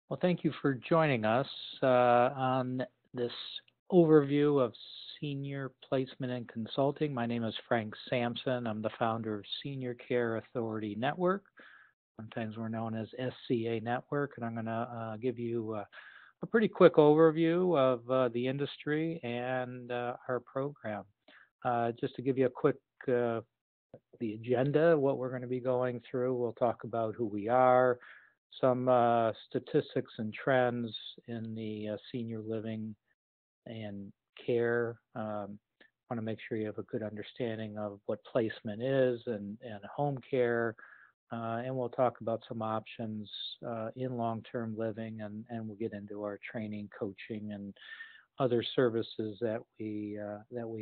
Well, thank you for joining us on this overview of senior placement and consulting. My name is Frank Sampson. I'm the founder of Senior Care Authority Network. Sometimes we're known as SCA Network, and I'm going to give you a pretty quick overview of the industry and our program. Just to give you a quick the agenda, what we're going to be going through. We'll talk about who we are, some statistics and trends in the senior living and care. Want to make sure you have a good understanding of what placement is and home care. And we'll talk about some options in long-term living, and we'll get into our training, coaching, and other services that we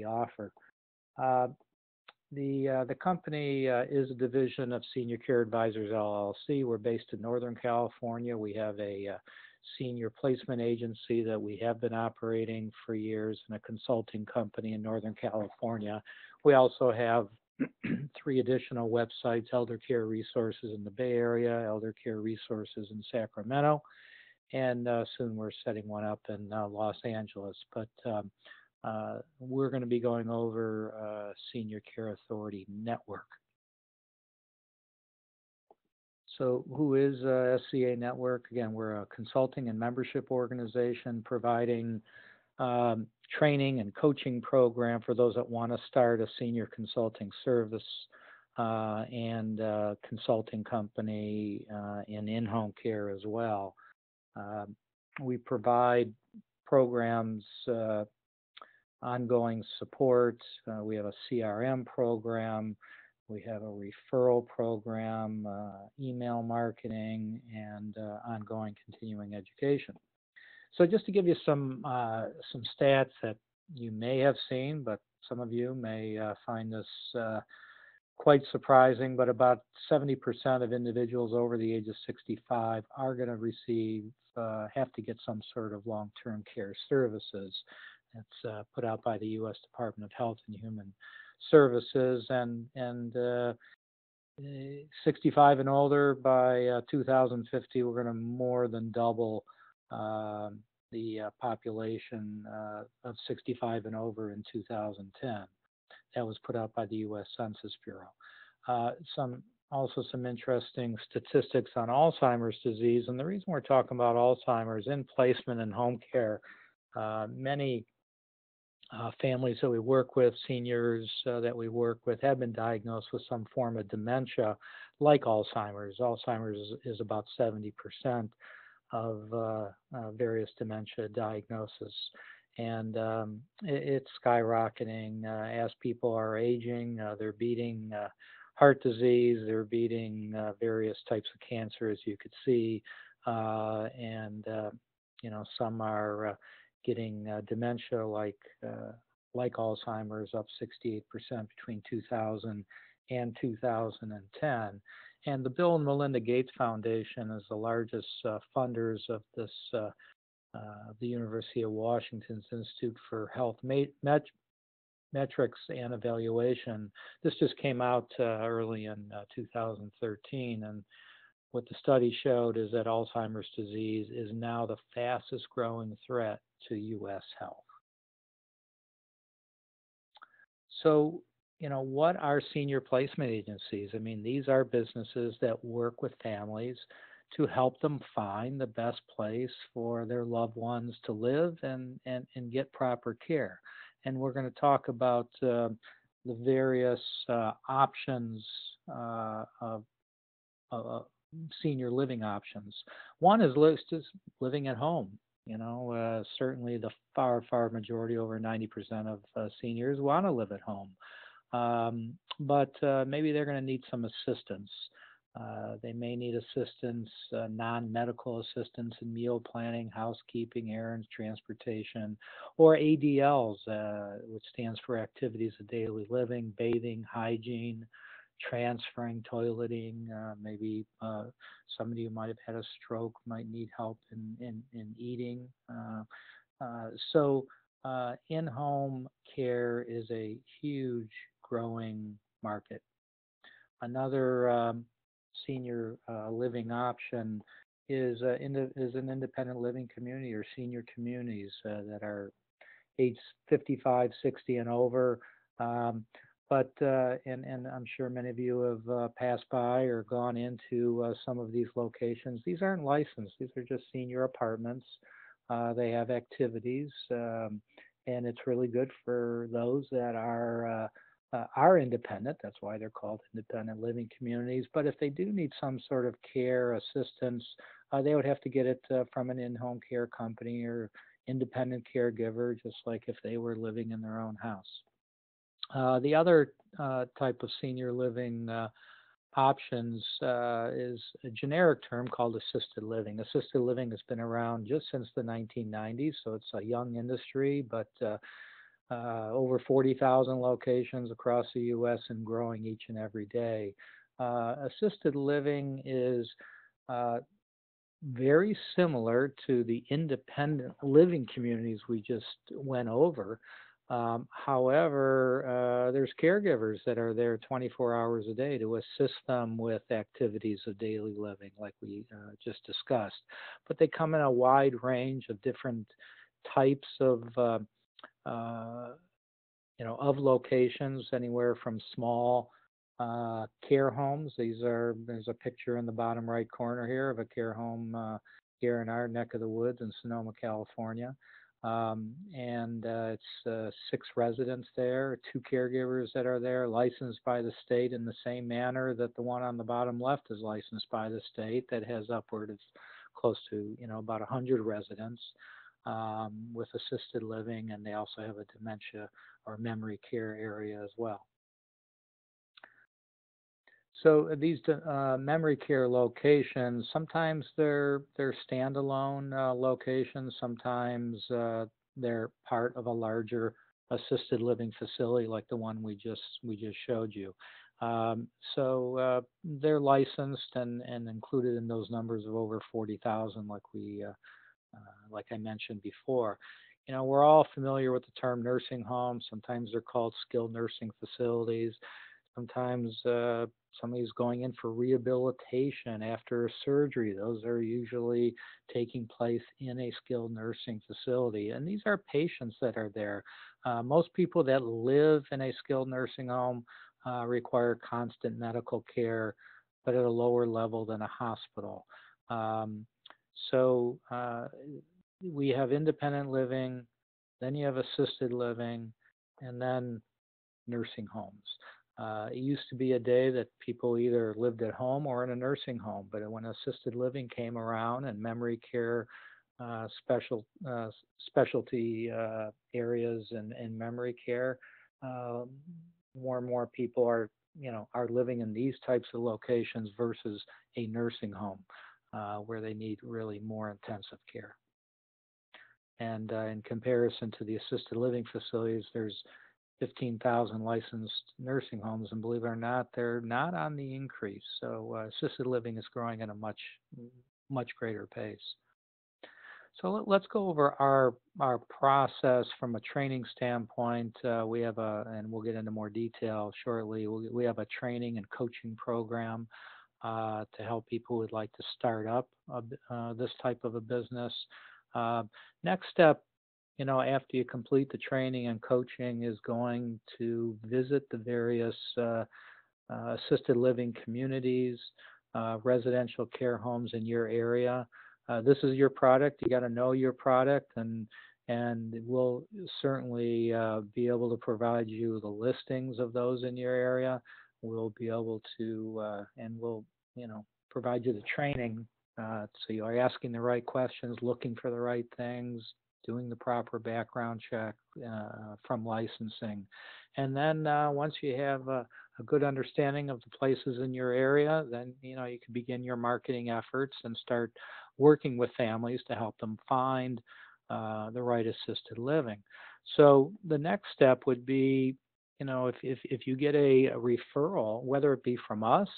offer. Uh, the company is a division of Senior Care Advisors LLC. We're based in Northern California. We have a senior placement agency that we have been operating for years and a consulting company in Northern California. We also have three additional websites: Elder Care Resources in the Bay Area, Elder Care Resources in Sacramento, and soon we're setting one up in Los Angeles. But we're going to be going over Senior Care Authority Network. So, who is SCA Network? Again, we're a consulting and membership organization providing training and coaching program for those that want to start a senior consulting service and consulting company in-home care as well. We provide programs, ongoing support. We have a CRM program. We have a referral program, email marketing, and ongoing continuing education. So just to give you some stats that you may have seen, but some of you may find this quite surprising, but about 70% of individuals over the age of 65 are going to have to get some sort of long-term care services. That's put out by the U.S. Department of Health and Human Services, and 65 and older by 2050, we're going to more than double the population of 65 and over in 2010. That was put out by the U.S. Census Bureau. Some interesting statistics on Alzheimer's disease, and the reason we're talking about Alzheimer's in placement and home care, many families that we work with, seniors that we work with, have been diagnosed with some form of dementia like Alzheimer's. Alzheimer's is about 70% of various dementia diagnoses. And it's skyrocketing as people are aging. They're beating heart disease, they're beating various types of cancer, as you could see. And some are getting dementia like Alzheimer's, up 68% between 2000 and 2010. And the Bill and Melinda Gates Foundation is the largest funders of this, the University of Washington's Institute for Health Metrics and Evaluation. This just came out early in 2013, and what the study showed is that Alzheimer's disease is now the fastest growing threat to U.S. health. So, what are senior placement agencies? I mean, these are businesses that work with families to help them find the best place for their loved ones to live and get proper care. And we're going to talk about the various options of senior living options. One is just living at home. Certainly the far majority, over 90% of seniors, want to live at home. But maybe they're going to need some assistance. They may need assistance, non-medical assistance in meal planning, housekeeping, errands, transportation, or ADLs, which stands for Activities of Daily Living, bathing, hygiene, transferring, toileting. Maybe somebody who might have had a stroke might need help in eating. So in-home care is a huge growing market. Another senior living option is an independent living community or senior communities that are age 55, 60, and over. Um, and I'm sure many of you have passed by or gone into some of these locations. These aren't licensed. These are just senior apartments. They have activities, and it's really good for those that are independent. That's why they're called independent living communities. But if they do need some sort of care assistance, they would have to get it from an in-home care company or independent caregiver, just like if they were living in their own house. The other type of senior living options is a generic term called assisted living. Assisted living has been around just since the 1990s, so it's a young industry, but over 40,000 locations across the U.S. and growing each and every day. Assisted living is uh, very similar to the independent living communities we just went over. However, there's caregivers that are there 24 hours a day to assist them with activities of daily living, like we just discussed. But they come in a wide range of different types uh, of locations, anywhere from small care homes. There's a picture in the bottom right corner here of a care home here in our neck of the woods in Sonoma, California. And it's six residents there, two caregivers that are there, licensed by the state in the same manner that the one on the bottom left is licensed by the state, that has upward of close to, about 100 residents with assisted living, and they also have a dementia or memory care area as well. So these memory care locations, sometimes they're standalone locations. Sometimes they're part of a larger assisted living facility, like the one we just showed you. They're licensed and included in those numbers of over 40,000, like I mentioned before. We're all familiar with the term nursing home. Sometimes they're called skilled nursing facilities. Sometimes somebody's going in for rehabilitation after a surgery. Those are usually taking place in a skilled nursing facility. And these are patients that are there. Most people that live in a skilled nursing home require constant medical care, but at a lower level than a hospital. Um, so we have independent living, then you have assisted living, and then nursing homes. It used to be a day that people either lived at home or in a nursing home, but when assisted living came around and memory care uh, special specialty areas and memory care, uh, more and more people are living in these types of locations versus a nursing home where they need really more intensive care. And in comparison to the assisted living facilities, there's 15,000 licensed nursing homes, and believe it or not, they're not on the increase. So assisted living is growing at a much greater pace. So let's go over our process from a training standpoint. We have and we'll get into more detail shortly. We have a training and coaching program to help people who'd like to start up this type of a business. Uh, Next step, after you complete the training and coaching, is going to visit the various assisted living communities, residential care homes in your area. This is your product. You got to know your product, and we'll certainly be able to provide you the listings of those in your area. We'll be able to, and we'll, provide you the training so you are asking the right questions, looking for the right things, doing the proper background check from licensing. And then once you have a good understanding of the places in your area, then you can begin your marketing efforts and start working with families to help them find the right assisted living. So the next step would be, if you get a referral, whether it be from us,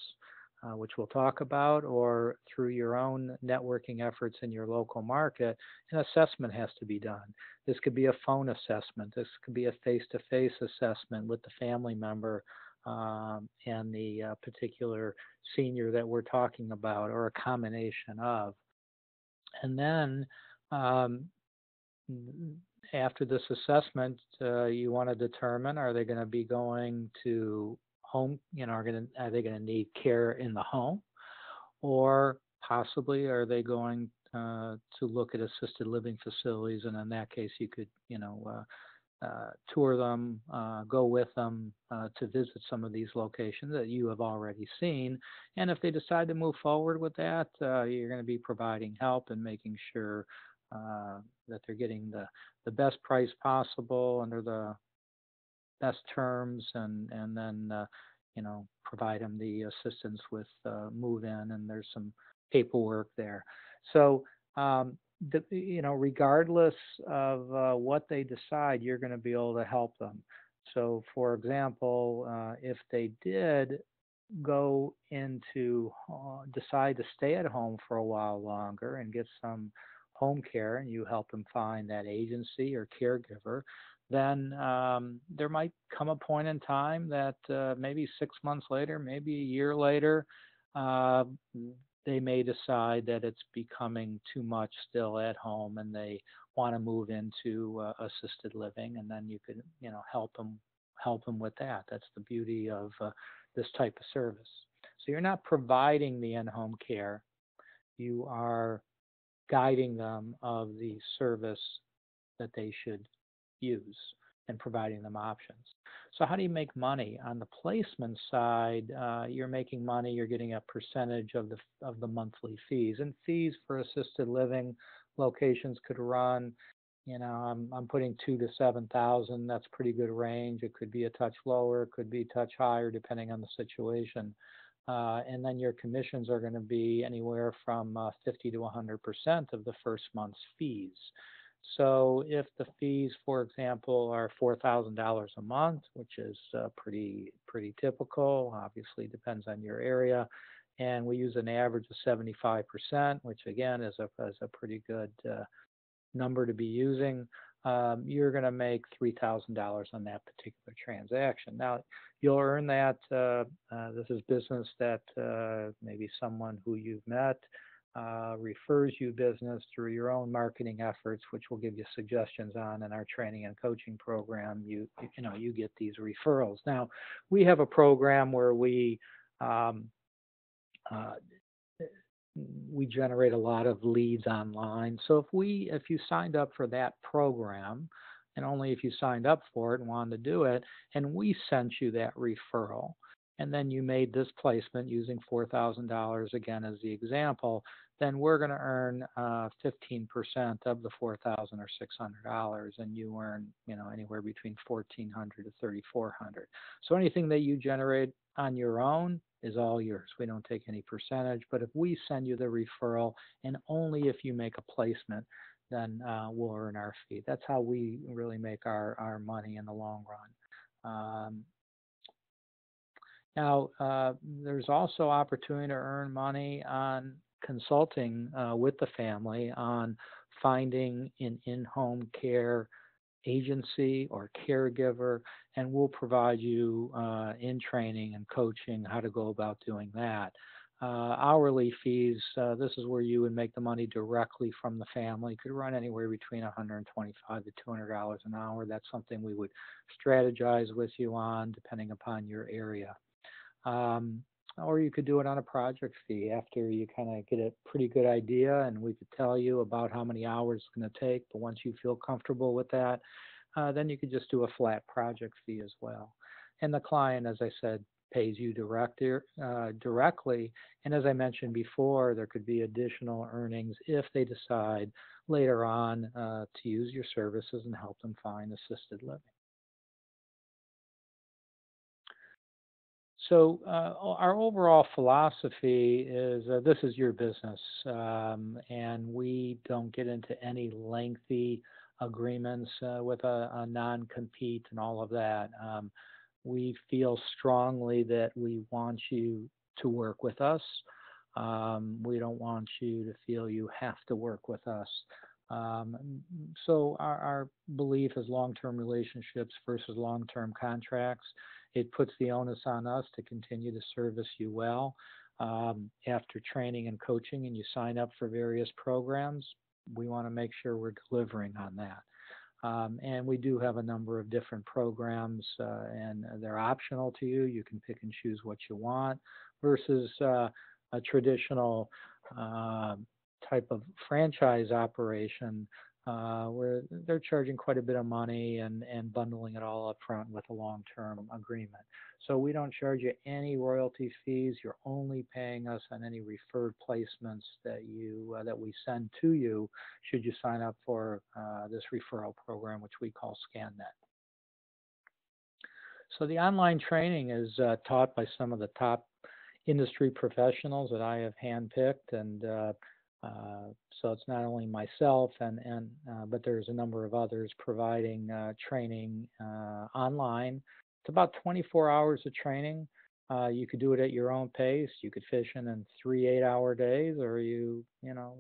which we'll talk about, or through your own networking efforts in your local market, an assessment has to be done. This could be a phone assessment. This could be a face-to-face assessment with the family member and the particular senior that we're talking about, or a combination of. And then um, after this assessment, you want to determine, are they going to be going to home, are they going to need care in the home, or possibly are they going to look at assisted living facilities? And in that case, you could, tour them, go with them to visit some of these locations that you have already seen. And if they decide to move forward with that, you're going to be providing help and making sure that they're getting the best price possible under the best terms, and then provide them the assistance with move in, and there's some paperwork there. So regardless of what they decide, you're going to be able to help them. So for example, if they did go into decide to stay at home for a while longer and get some home care, and you help them find that agency or caregiver, then there might come a point in time that maybe 6 months later, maybe a year later, uh, they may decide that it's becoming too much still at home, and they want to move into assisted living, and then you could help them with that. That's the beauty of this type of service. So you're not providing the in-home care, you are guiding them of the service that they should use and providing them options. So how do you make money? On the placement side, you're making money. You're getting a percentage of the monthly fees, and fees for assisted living locations could run. I'm putting 2 to 7,000. That's pretty good range. It could be a touch lower, it could be a touch higher, depending on the situation. And then your commissions are going to be anywhere from 50 to 100% of the first month's fees. So if the fees, for example, are $4,000 a month, which is pretty typical, obviously depends on your area, and we use an average of 75%, which again is a pretty good number to be using, you're going to make $3,000 on that particular transaction. Now, you'll earn that. This is business that maybe someone who you've met refers you business through your own marketing efforts, which we'll give you suggestions on in our training and coaching program. You get these referrals. Now, we have a program where um, uh, we generate a lot of leads online. So if you signed up for that program, and only if you signed up for it and wanted to do it, and we sent you that referral, and then you made this placement using $4,000 again as the example, then we're going to earn 15% of the 4,000 or $600, and you earn anywhere between 1,400 to 3,400. So anything that you generate on your own is all yours. We don't take any percentage, but if we send you the referral, and only if you make a placement, then we'll earn our fee. That's how we really make our money in the long run. Now, there's also opportunity to earn money on consulting with the family on finding an in-home care agency or caregiver, and we'll provide you in training and coaching how to go about doing that. Hourly fees, this is where you would make the money directly from the family. Could run anywhere between $125 to $200 an hour. That's something we would strategize with you on, depending upon your area. Um, or you could do it on a project fee after you kind of get a pretty good idea, and we could tell you about how many hours it's going to take. But once you feel comfortable with that, then you could just do a flat project fee as well. And the client, as I said, pays you directly. And as I mentioned before, there could be additional earnings if they decide later on to use your services and help them find assisted living. So our overall philosophy is this is your business, and we don't get into any lengthy agreements with a non-compete and all of that. We feel strongly that we want you to work with us. We don't want you to feel you have to work with us. Um, so our belief is long-term relationships versus long-term contracts. It puts the onus on us to continue to service you well. after training and coaching and you sign up for various programs, we want to make sure we're delivering on that. And we do have a number of different programs, and they're optional to you. You can pick and choose what you want versus a traditional uh, type of franchise operation where they're charging quite a bit of money and bundling it all up front with a long-term agreement. So we don't charge you any royalty fees. You're only paying us on any referred placements that we send to you should you sign up for this referral program, which we call SCANNet. So the online training is taught by some of the top industry professionals that I have handpicked, and so it's not only myself and but there's a number of others providing training online. It's about 24 hours of training. You could do it at your own pace. You could fish in 3 8-hour days, or a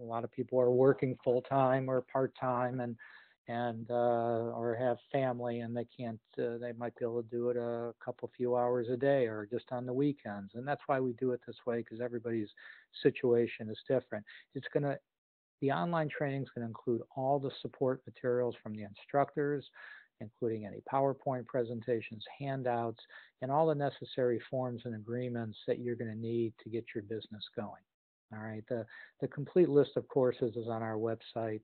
lot of people are working full time or part time or have family and they can't. They might be able to do it a couple few hours a day or just on the weekends. And that's why we do it this way, because everybody's situation is different. The online training is going to include all the support materials from the instructors, including any PowerPoint presentations, handouts, and all the necessary forms and agreements that you're going to need to get your business going. All right, the complete list of courses is on our website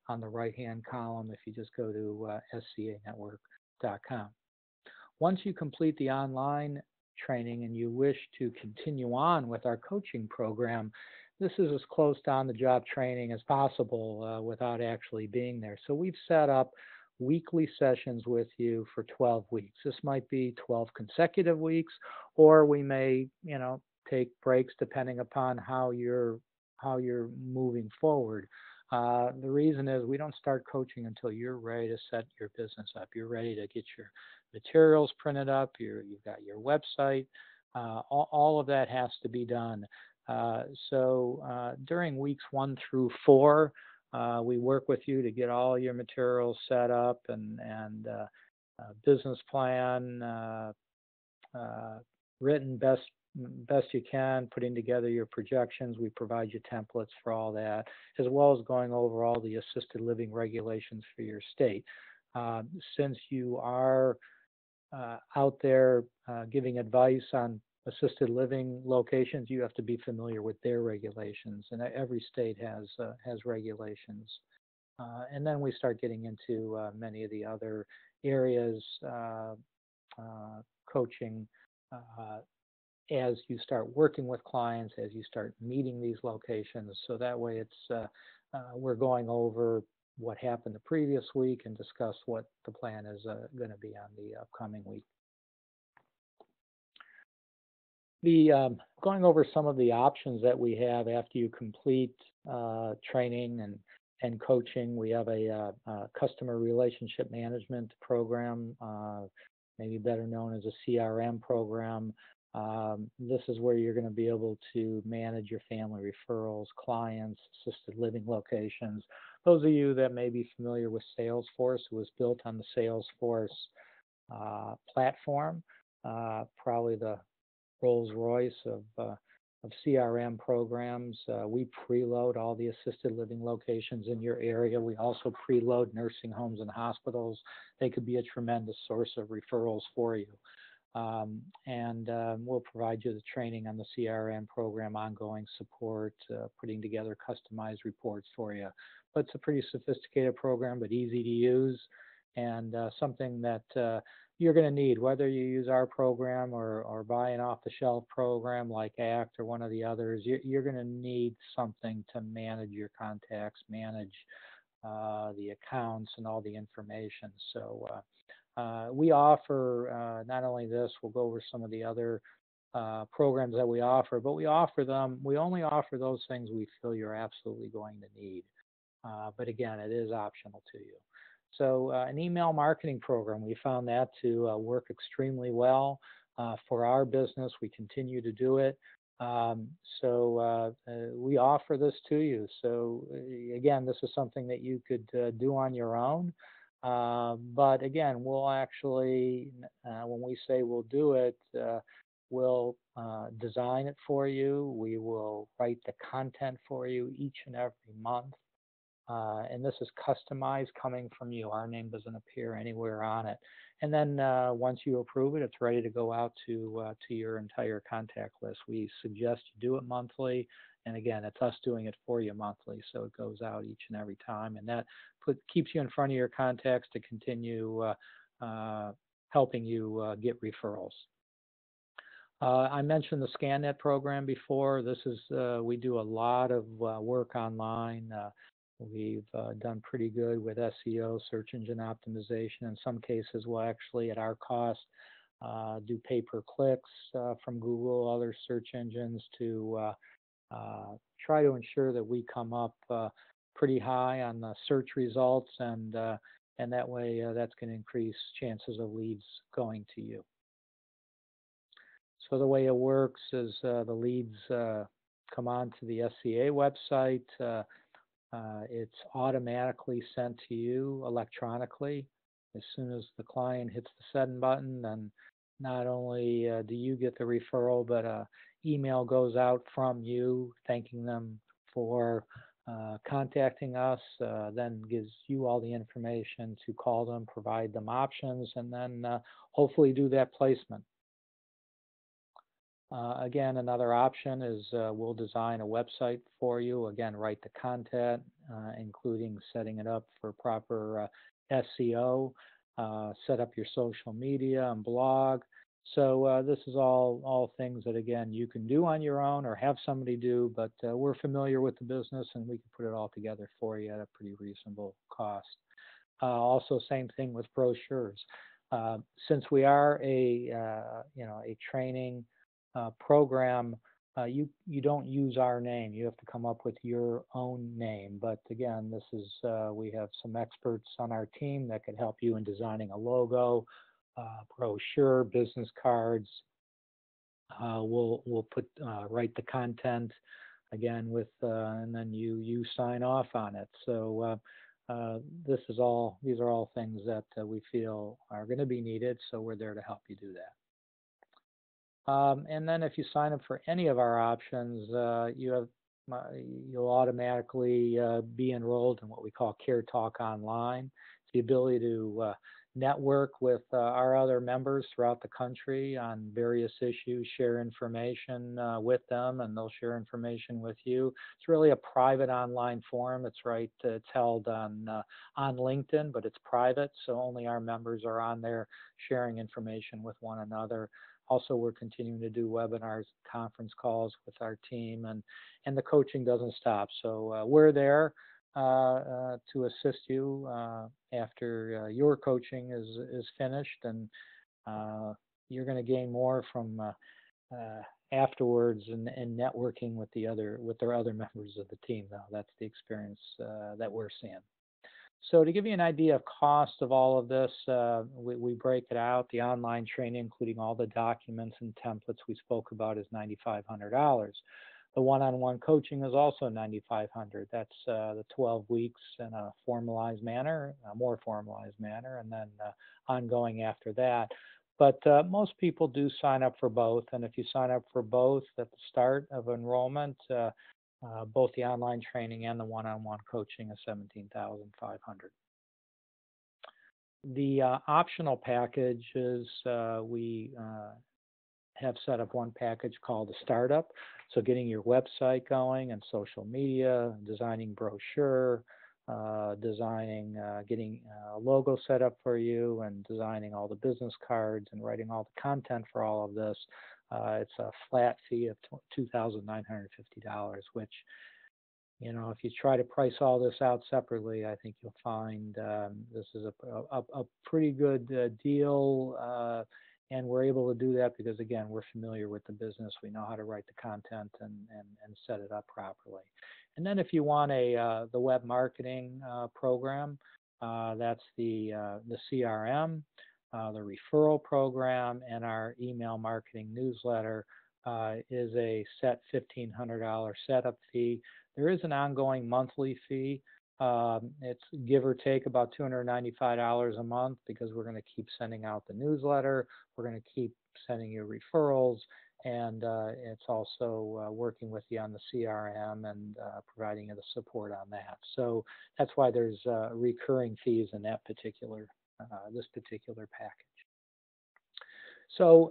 on the right-hand column if you just go to SCAnetwork.com. Once you complete the online training and you wish to continue on with our coaching program, this is as close to on-the-job training as possible without actually being there. So we've set up weekly sessions with you for 12 weeks. This might be 12 consecutive weeks, or we may, take breaks depending upon how you're moving forward. The reason is we don't start coaching until you're ready to set your business up. You're ready to get your materials printed up. You've got your website. All of that has to be done. So during weeks 1 through 4, we work with you to get all your materials set up and business plan written best you can, putting together your projections. We provide you templates for all that, as well as going over all the assisted living regulations for your state. Since you are out there giving advice on assisted living locations, you have to be familiar with their regulations, and every state has regulations. And then we start getting into many of the other areas, coaching as you start working with clients, as you start meeting these locations. So that way we're going over what happened the previous week and discuss what the plan is going to be on the upcoming week. Going over some of the options that we have after you complete training and coaching. We have a customer relationship management program, maybe better known as a CRM program. This is where you're going to be able to manage your family referrals, clients, assisted living locations. Those of you that may be familiar with Salesforce, it was built on the Salesforce platform, probably the Rolls Royce of CRM programs. We preload all the assisted living locations in your area. We also preload nursing homes and hospitals. They could be a tremendous source of referrals for you. And we'll provide you the training on the CRM program, ongoing support, putting together customized reports for you. But it's a pretty sophisticated program, but easy to use, and something that you're going to need, whether you use our program or buy an off-the-shelf program like ACT or one of the others. You're going to need something to manage your contacts, manage the accounts and all the information. So we offer not only this, we'll go over some of the other programs that we offer, but we only offer those things we feel you're absolutely going to need. But again, it is optional to you. So an email marketing program, we found that to work extremely well for our business. We continue to do it. So we offer this to you. So again, this is something that you could do on your own. But again, we'll actually, when we say we'll do it, We'll design it for you. We will write the content for you each and every month. And this is customized coming from you. Our name doesn't appear anywhere on it. And then once you approve it, it's ready to go out to your entire contact list. We suggest you do it monthly. And again, it's us doing it for you monthly, so it goes out each and every time. And that keeps you in front of your contacts to continue helping you get referrals. I mentioned the SCANET program before. This is we do a lot of work online. We've done pretty good with SEO, search engine optimization. In some cases, we'll actually, at our cost, do pay-per-clicks from Google, other search engines to try to ensure that we come up pretty high on the search results, and that way that's going to increase chances of leads going to you. So the way it works is the leads come onto the SCA website. It's automatically sent to you electronically. As soon as the client hits the send button, then not only do you get the referral, but an email goes out from you thanking them for contacting us, then gives you all the information to call them, provide them options, and then hopefully do that placement. Again, another option is we'll design a website for you. Again, write the content, including setting it up for proper SEO, set up your social media and blog. So this is all things that, again, you can do on your own or have somebody do, but we're familiar with the business and we can put it all together for you at a pretty reasonable cost. Also, same thing with brochures. Since we are a training program, you don't use our name. You have to come up with your own name. But again, this is we have some experts on our team that can help you in designing a logo, brochure, business cards. We'll write the content again with, and then you sign off on it. So these are all things that we feel are going to be needed. So we're there to help you do that. And then if you sign up for any of our options, you'll automatically be enrolled in what we call Care Talk Online. It's the ability to network with our other members throughout the country on various issues, share information with them, and they'll share information with you. It's really a private online forum. It's held on LinkedIn, but it's private, so only our members are on there sharing information with one another. Also, we're continuing to do webinars, conference calls with our team, and the coaching doesn't stop. So we're there to assist you after your coaching is finished, and you're going to gain more from afterwards and networking with their other members of the team. Though that's the experience that we're seeing. So to give you an idea of cost of all of this, we break it out. The online training, including all the documents and templates we spoke about, is $9,500. The one-on-one coaching is also $9,500. That's the 12 weeks in a formalized manner, a more formalized manner, and then ongoing after that. But most people do sign up for both, and if you sign up for both at the start of enrollment, both the online training and the one-on-one coaching is $17,500. The optional package is we have set up one package called the Startup. So getting your website going and social media, designing brochure, getting a logo set up for you, and designing all the business cards and writing all the content for all of this. It's a flat fee of $2,950, which, if you try to price all this out separately, I think you'll find this is a pretty good deal. And we're able to do that because, again, we're familiar with the business. We know how to write the content and set it up properly. And then if you want the web marketing program, that's the CRM, the referral program, and our email marketing newsletter is a set $1,500 setup fee. There is an ongoing monthly fee. It's give or take about $295 a month because we're going to keep sending out the newsletter. We're going to keep sending you referrals, and it's also working with you on the CRM and providing you the support on that. So that's why there's recurring fees in that particular this particular package. So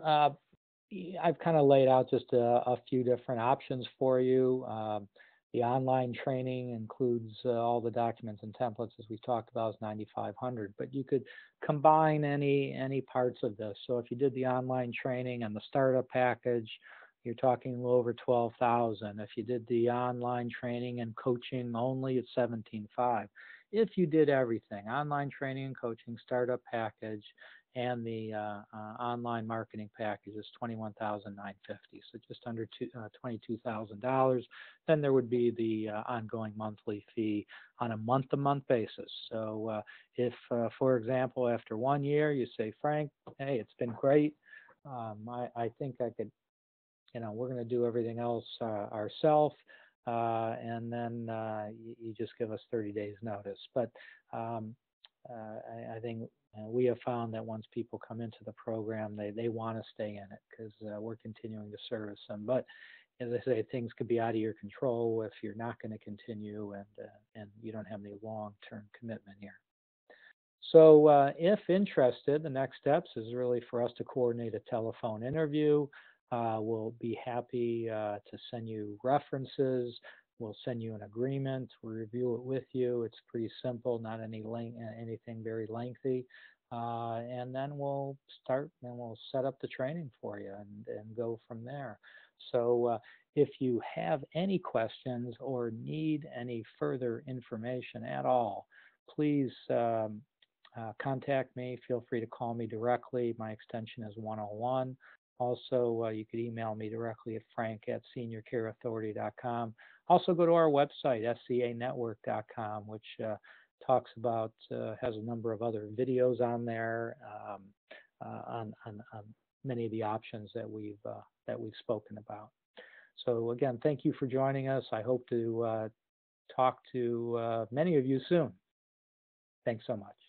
I've kind of laid out just a few different options for you. The online training includes all the documents and templates, as we talked about, is $9,500. But you could combine any parts of this. So if you did the online training and the startup package, you're talking a little over $12,000. If you did the online training and coaching only, it's $17,500. If you did everything, online training and coaching, startup package, and the online marketing package is $21,950, so just under $22,000. Then there would be the ongoing monthly fee on a month-to-month basis. So if, for example, after 1 year you say, Frank, hey, it's been great. I think I could, we're going to do everything else ourselves. And then you just give us 30 days notice. But I think we have found that once people come into the program, they want to stay in it because we're continuing to service them. But as I say, things could be out of your control if you're not going to continue and you don't have any long-term commitment here. So if interested, the next steps is really for us to coordinate a telephone interview. We'll be happy to send you references. We'll send you an agreement. We'll review it with you. It's pretty simple, not anything very lengthy. And then we'll start and we'll set up the training for you and go from there. So if you have any questions or need any further information at all, please contact me. Feel free to call me directly. My extension is 101. Also, you could email me directly at frank@seniorcareauthority.com. Also, go to our website, SCAnetwork.com, which talks about, has a number of other videos on there on many of the options that we've spoken about. So again, thank you for joining us. I hope to talk to many of you soon. Thanks so much.